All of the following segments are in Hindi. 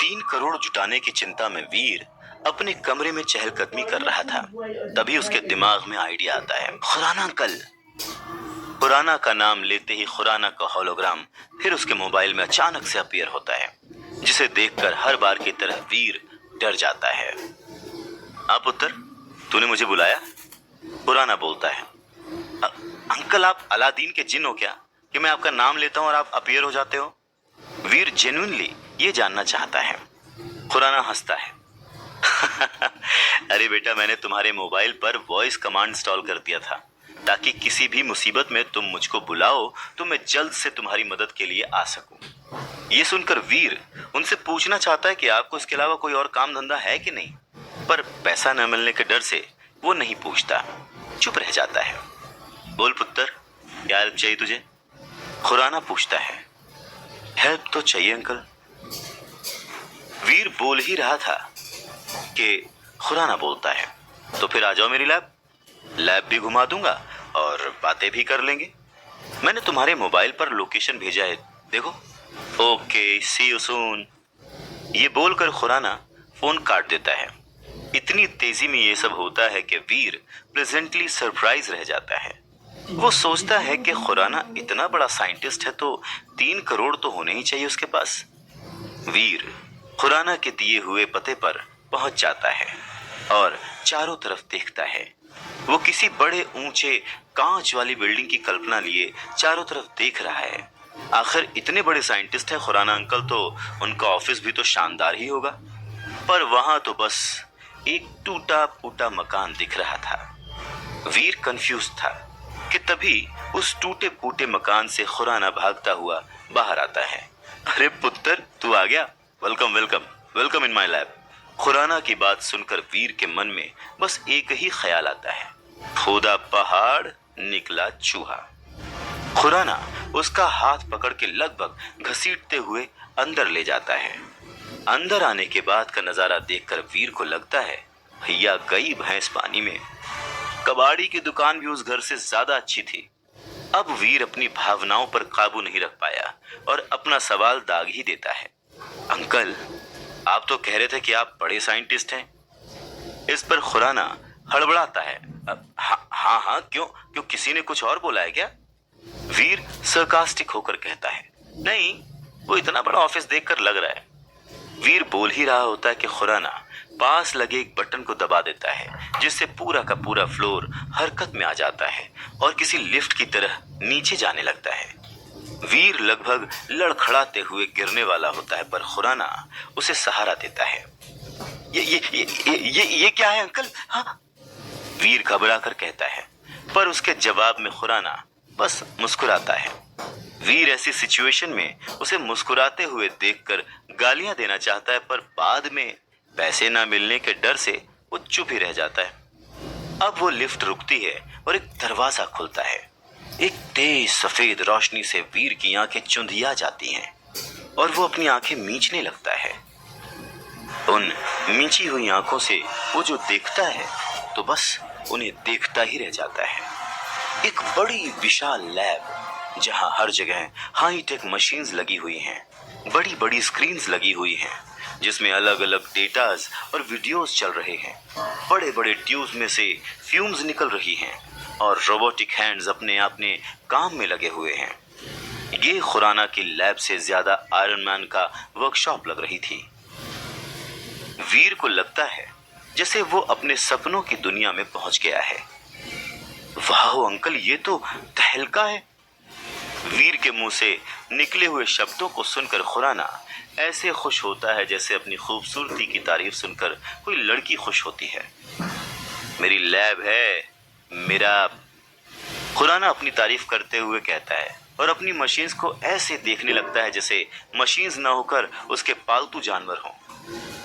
3 करोड़ जुटाने की चिंता में वीर अपने कमरे में चहलकदमी कर रहा था। तभी उसके दिमाग में आइडिया आता है। खुराना अंकल। खुराना का नाम लेते ही खुराना का होलोग्राम फिर उसके मोबाइल में अचानक से अपीयर होता है, जिसे देखकर हर बार की तरह वीर डर जाता है। हाँ पुत्र, तूने मुझे बुलाया? खुराना बोलता है। अंकल, आप अलादीन के जिन हो क्या कि मैं आपका नाम लेता हूं और आप अपीयर हो जाते हो? वीर जेन्युइनली ये जानना चाहता है। खुराना हंसता है। अरे बेटा, मैंने तुम्हारे मोबाइल पर वॉइस कमांड इंस्टॉल कर दिया था ताकि किसी भी मुसीबत में तुम मुझको बुलाओ तो मैं जल्द से तुम्हारी मदद के लिए आ सकूं। ये सुनकर वीर उनसे पूछना चाहता है कि आपको इसके अलावा कोई और काम धंधा है कि नहीं, पर पैसा न मिलने के डर से वो नहीं पूछता, चुप रह जाता है। बोल पुत्र, क्या हेल्प चाहिए तुझे? खुराना पूछता है। हेल्प तो चाहिए अंकल। वीर बोल ही रहा था कि खुराना बोलता है, तो फिर आ जाओ मेरी लैब भी घुमा दूंगा और बातें भी कर लेंगे। मैंने तुम्हारे मोबाइल पर लोकेशन भेजा है, देखो। Okay, see you soon. ये बोलकर खुराना फोन काट देता है। इतनी तेजी में ये सब होता है कि वीर प्लेजेंटली सरप्राइज रह जाता है। वो सोचता है कि खुराना इतना बड़ा साइंटिस्ट है तो 3 करोड़ तो होने ही चाहिए उसके पास। वीर खुराना के दिए हुए पते पर पहुंच जाता है और चारों तरफ देखता है। वो किसी बड़े ऊंचे कांच वाली बिल्डिंग की कल्पना लिए चारों तरफ देख रहा है। आखिर इतने बड़े साइंटिस्ट है खुराना अंकल, तो उनका ऑफिस भी तो शानदार ही होगा। पर वहां तो बस एक टूटा फूटा मकान दिख रहा था। वीर कंफ्यूज था कि तभी उस टूटे फूटे मकान से खुराना भागता हुआ बाहर आता है। अरे पुत्र, तू आ गया? Welcome welcome welcome in my lab. Khurana की बात सुनकर वीर के मन में बस एक ही ख्याल आता है, खोदा पहाड़ निकला चूहा। खुराना उसका हाथ पकड़ के लगभग घसीटते हुए अंदर ले जाता है। अंदर आने के बाद का नजारा देखकर वीर को लगता है भैया गई भैंस पानी में। कबाड़ी की दुकान भी उस घर से ज्यादा अच्छी थी। अब वीर अपनी भावनाओं पर काबू नहीं रख पाया और अपना सवाल दाग ही देता है। अंकल, आप तो कह रहे थे कि आप बड़े साइंटिस्ट हैं। इस पर खुराना हड़बड़ाता है। हाँ, क्यों किसी ने कुछ और बोला है क्या? वीर सरकास्टिक होकर कहता है, नहीं, वो इतना बड़ा ऑफिस देखकर लग रहा है। वीर बोल ही रहा होता है कि खुराना पास लगे एक बटन को दबा देता है, जिससे पूरा का पूरा फ्लोर हरकत में आ जाता है और किसी लिफ्ट की तरह नीचे जाने लगता है। वीर लगभग लड़खड़ाते हुए गिरने वाला होता है, पर खुराना उसे सहारा देता है। ये क्या है अंकल? हाँ, वीर घबरा कर कहता है, पर उसके जवाब में खुराना बस मुस्कुराता है। वीर ऐसी सिचुएशन में उसे मुस्कुराते हुए देखकर गालियां देना चाहता है, पर बाद में पैसे ना मिलने के डर से वो चुप ही रह जाता है। अब वो लिफ्ट रुकती है और एक दरवाजा खुलता है। एक तेज सफेद रोशनी से वीर की आंखें चुंधिया जाती हैं और वो अपनी आंखें मींचने लगता है। उन मींची हुई आंखों से वो जो देखता है तो बस उन्हें देखता ही रह जाता है। एक बड़ी विशाल लैब, जहां हर जगह हाईटेक मशीन्स लगी हुई हैं, बड़ी बड़ी स्क्रीन्स लगी हुई हैं, जिसमें अलग अलग डेटाज और वीडियोस चल रहे हैं। बड़े बड़े ट्यूब्स में से फ्यूम्स निकल रही हैं और रोबोटिक हैंड्स अपने काम में लगे हुए हैं। ये खुराना की लैब से ज्यादा आयरन मैन का वर्कशॉप लग रही थी। वीर को लगता है जैसे वो अपने सपनों की दुनिया में पहुंच गया है। वाह अंकल, ये तो तहलका है। वीर के मुंह से निकले हुए शब्दों को सुनकर खुराना ऐसे खुश होता है जैसे अपनी खूबसूरती की तारीफ सुनकर कोई लड़की खुश होती है। मेरी लैब है, मेरा, खुराना अपनी तारीफ करते हुए कहता है और अपनी मशीन्स को ऐसे देखने लगता है जैसे मशीन्स ना होकर उसके पालतू जानवर हों।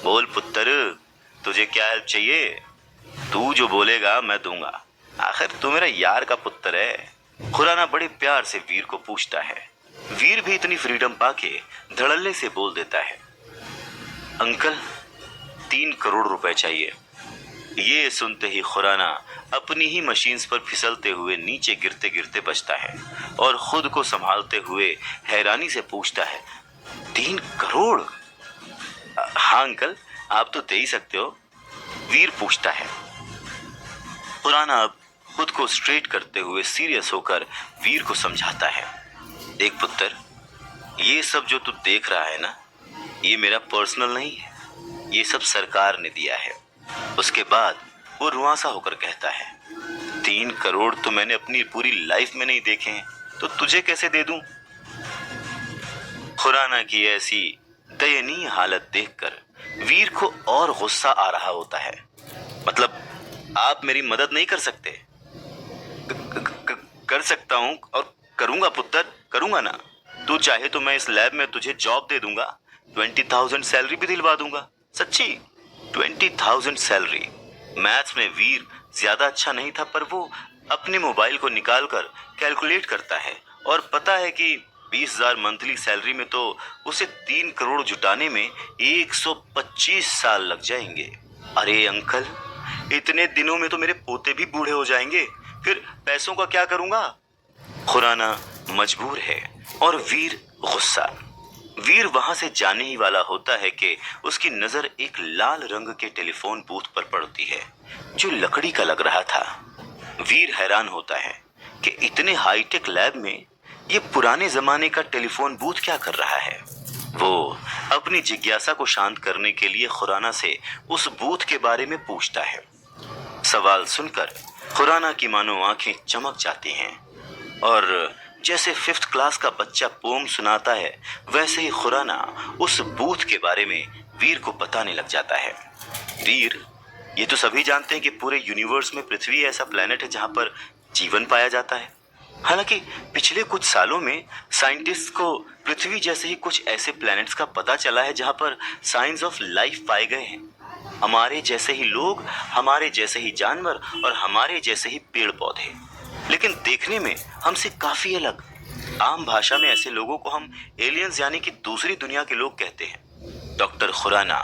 बोल पुत्र, तुझे क्या हेल्प चाहिए? तू जो बोलेगा मैं दूंगा, आखिर तू मेरा यार का पुत्र है। खुराना बड़े प्यार से वीर को पूछता है। वीर भी इतनी फ्रीडम पाके धड़ल्ले से बोल देता है, अंकल 3 करोड़ रुपए चाहिए। ये सुनते ही खुराना अपनी ही मशीन्स पर फिसलते हुए नीचे गिरते गिरते बचता है और खुद को संभालते हुए हैरानी से पूछता है, 3 करोड़? हाँ अंकल, आप तो दे ही सकते हो, वीर पूछता है। खुराना अब खुद को स्ट्रेट करते हुए सीरियस होकर वीर को समझाता है, देख पुत्र, ये सब जो तू देख रहा है ना, ये मेरा पर्सनल नहीं है, ये सब सरकार ने दिया है। उसके बाद वो रुआंसा होकर कहता है, 3 करोड़ तो मैंने अपनी पूरी लाइफ में नहीं देखे हैं, तो तुझे कैसे दे दूं? खुराना की ऐसी दयनीय हालत देखकर वीर को और गुस्सा आ रहा होता है। मतलब आप मेरी मदद नहीं कर सकते? कर सकता हूं और करूंगा पुत्र, करूंगा ना। तू चाहे तो मैं इस लैब में तुझे जॉब दे दूंगा, 20,000 सैलरी भी दिलवा दूंगा। सच्ची 20,000 सैलरी। मैथ्स में वीर ज्यादा अच्छा नहीं था, पर वो अपने मोबाइल को निकालकर कैलकुलेट करता है और पता है कि 20,000 मंथली सैलरी में तो उसे 3 करोड़ जुटाने में 125 साल लग जाएंगे। अरे अंकल, इतने दिनों में तो मेरे पोते भी बूढ़े हो जाएंगे, फिर पैसों का क्या करूंगा? खुराना मजबूर है और वीर गुस्सा। वीर वहां से जाने ही वाला होता है कि उसकी नजर एक लाल रंग के टेलीफोन बूथ पर पड़ती है जो लकड़ी का लग रहा था। वीर हैरान होता है कि इतने हाईटेक लैब में ये पुराने जमाने का टेलीफोन बूथ क्या कर रहा है। वो अपनी जिज्ञासा को शांत करने के लिए खुराना से उस बूथ के बारे में पूछता है। सवाल सुनकर खुराना की मानो आंखें चमक जाती हैं और जैसे 5th क्लास का बच्चा पोम सुनाता है, वैसे ही खुराना उस बूथ के बारे में वीर को बताने लग जाता है। वीर, ये तो सभी जानते हैं कि पूरे यूनिवर्स में पृथ्वी ऐसा प्लेनेट है जहां पर जीवन पाया जाता है। हालांकि पिछले कुछ सालों में साइंटिस्ट को पृथ्वी जैसे ही कुछ ऐसे प्लैनेट्स का पता चला है जहां पर साइंस ऑफ लाइफ पाए गए हैं। हमारे जैसे ही लोग, हमारे जैसे ही जानवर और हमारे जैसे ही पेड़ पौधे, लेकिन देखने में हमसे काफी अलग। आम भाषा में ऐसे लोगों को हम एलियंस यानी कि दूसरी दुनिया के लोग कहते हैं। डॉक्टर खुराना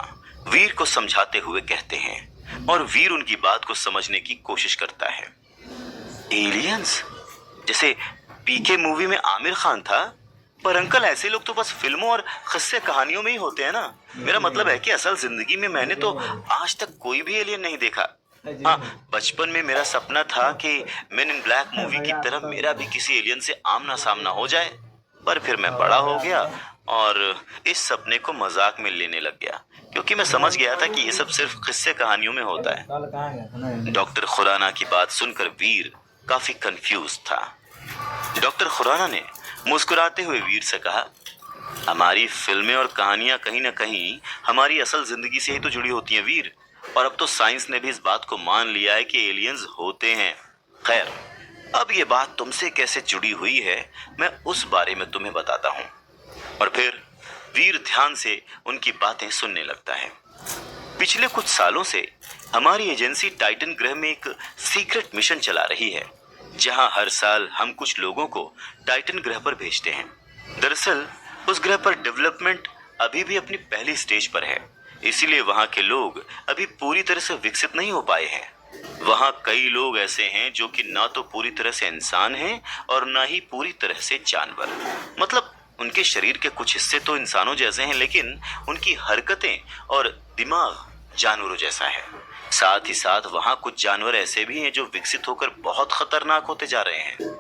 वीर को समझाते हुए कहते हैं और वीर उनकी बात को समझने की कोशिश करता है। एलियंस? जैसे पीके मूवी में आमिर खान था? पर अंकल, ऐसे लोग तो बस फिल्मों और किस्से कहानियों में ही होते हैं ना। मेरा मतलब है कि असल जिंदगी में मैंने तो आज तक कोई भी एलियन नहीं देखा। हाँ, बचपन में मेरा सपना था कि मेन इन ब्लैक मूवी की तरह मेरा भी किसी एलियन से आमना सामना हो जाए, पर फिर मैं बड़ा हो गया और इस सपने को मजाक में लेने लग गया, क्योंकि मैं समझ गया था कि ये सब सिर्फ किस्से कहानियों में होता है। डॉक्टर खुराना की बात सुनकर वीर काफी कंफ्यूज था। डॉक्टर खुराना ने मुस्कुराते हुए वीर से कहा, हमारी फिल्में और कहानियां कहीं ना कहीं हमारी असल जिंदगी से ही तो जुड़ी होती हैं वीर, और अब तो साइंस ने भी इस बात को मान लिया है कि एलियंस होते हैं। खैर, अब ये बात तुमसे कैसे जुड़ी हुई है, मैं उस बारे में तुम्हें बताता हूँ। और फिर वीर ध्यान से उनकी बातें सुनने लगता है। पिछले कुछ सालों से हमारी एजेंसी टाइटन ग्रह में एक सीक्रेट मिशन चला रही है, जहां हर साल हम कुछ लोगों को टाइटन ग्रह पर भेजते हैं। दरअसल उस ग्रह पर डेवलपमेंट अभी भी अपनी पहली स्टेज पर है, इसीलिए वहां के लोग अभी पूरी तरह से विकसित नहीं हो पाए हैं। वहां कई लोग ऐसे हैं जो कि ना तो पूरी तरह से इंसान हैं और ना ही पूरी तरह से जानवर। मतलब उनके शरीर के कुछ हिस्से तो इंसानों जैसे हैं, लेकिन उनकी हरकतें और दिमाग जानवरों जैसा है। साथ ही साथ वहां कुछ जानवर ऐसे भी हैं जो विकसित होकर बहुत खतरनाक होते जा रहे हैं।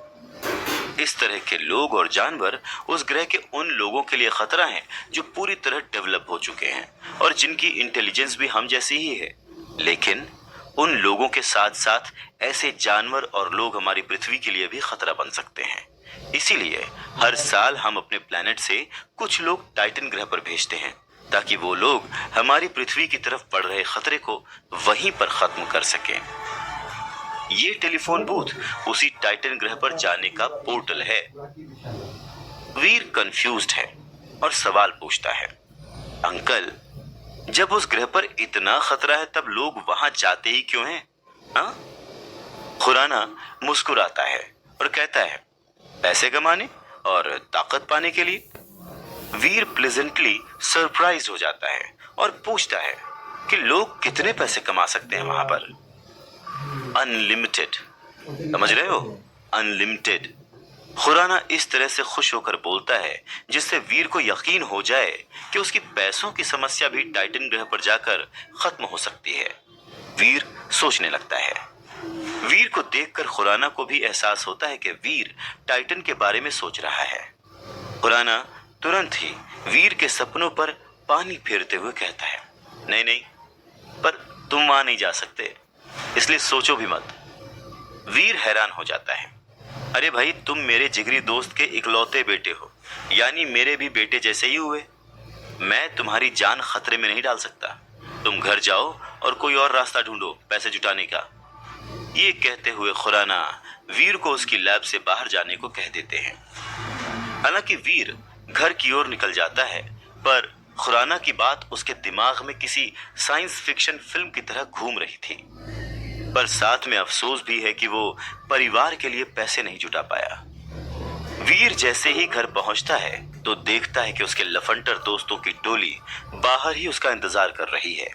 इस तरह के लोग और जानवर उस ग्रह के उन लोगों के लिए खतरा हैं जो पूरी तरह डेवलप हो चुके हैं और जिनकी इंटेलिजेंस भी हम जैसी ही है। लेकिन उन लोगों के साथ साथ ऐसे जानवर और लोग हमारी पृथ्वी के लिए भी खतरा बन सकते हैं। इसीलिए हर साल हम अपने प्लेनेट से कुछ लोग टाइटन ग्रह पर भेजते हैं, ताकि वो लोग हमारी पृथ्वी की तरफ बढ़ रहे खतरे को वहीं पर खत्म कर सकें। ये टेलीफोन बूथ उसी टाइटन ग्रह पर जाने का पोर्टल है। वीर कंफ्यूज्ड है और सवाल पूछता है, अंकल, जब उस ग्रह पर इतना खतरा है तब लोग वहां जाते ही क्यों हैं? हाँ? खुराना मुस्कुराता है और कहता है, पैसे कमाने और ताकत पाने के लिए। वीर प्लेजेंटली सरप्राइज हो जाता है और पूछता है कि लोग कितने पैसे कमा सकते हैं वहां पर? अनलिमिटेड, समझ रहे हो? अनलिमिटेड। खुराना इस तरह से खुश होकर बोलता है जिससे वीर को यकीन हो जाए कि उसकी पैसों की समस्या भी टाइटन ग्रह पर जाकर खत्म हो सकती है। वीर सोचने लगता है। वीर को देखकर खुराना को भी एहसास होता है कि वीर टाइटन के बारे में सोच रहा है। खुराना तुरंत ही वीर के सपनों पर पानी फेरते हुए कहता है, नहीं नहीं, पर तुम वहां नहीं जा सकते, इसलिए सोचो भी मत। वीर हैरान हो जाता है। अरे भाई, तुम मेरे जिगरी दोस्त के इकलौते बेटे हो, यानी मेरे भी बेटे जैसे ही हुए। मैं तुम्हारी जान खतरे में नहीं डाल सकता। तुम घर जाओ और कोई और रास्ता ढूंढो पैसे जुटाने का। ये कहते हुए खुराना वीर को उसकी लैब से बाहर जाने को कह देते हैं। हालांकि वीर घर की ओर निकल जाता है, पर खुराना की बात उसके दिमाग में किसी साइंस फिक्शन फिल्म की तरह घूम रही थी। पर साथ में अफसोस भी है कि वो परिवार के लिए पैसे नहीं जुटा पाया। वीर जैसे ही घर पहुंचता है तो देखता है कि उसके लफंटर दोस्तों की टोली बाहर ही उसका इंतजार कर रही है।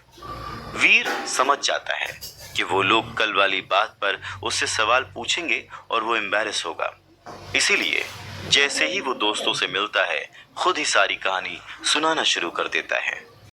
वीर समझ जाता है कि वो लोग कल वाली बात पर उससे सवाल पूछेंगे और वो एम्बैरेस होगा। इसीलिए जैसे ही वो दोस्तों से मिलता है, खुद ही सारी कहानी सुनाना शुरू कर देता है।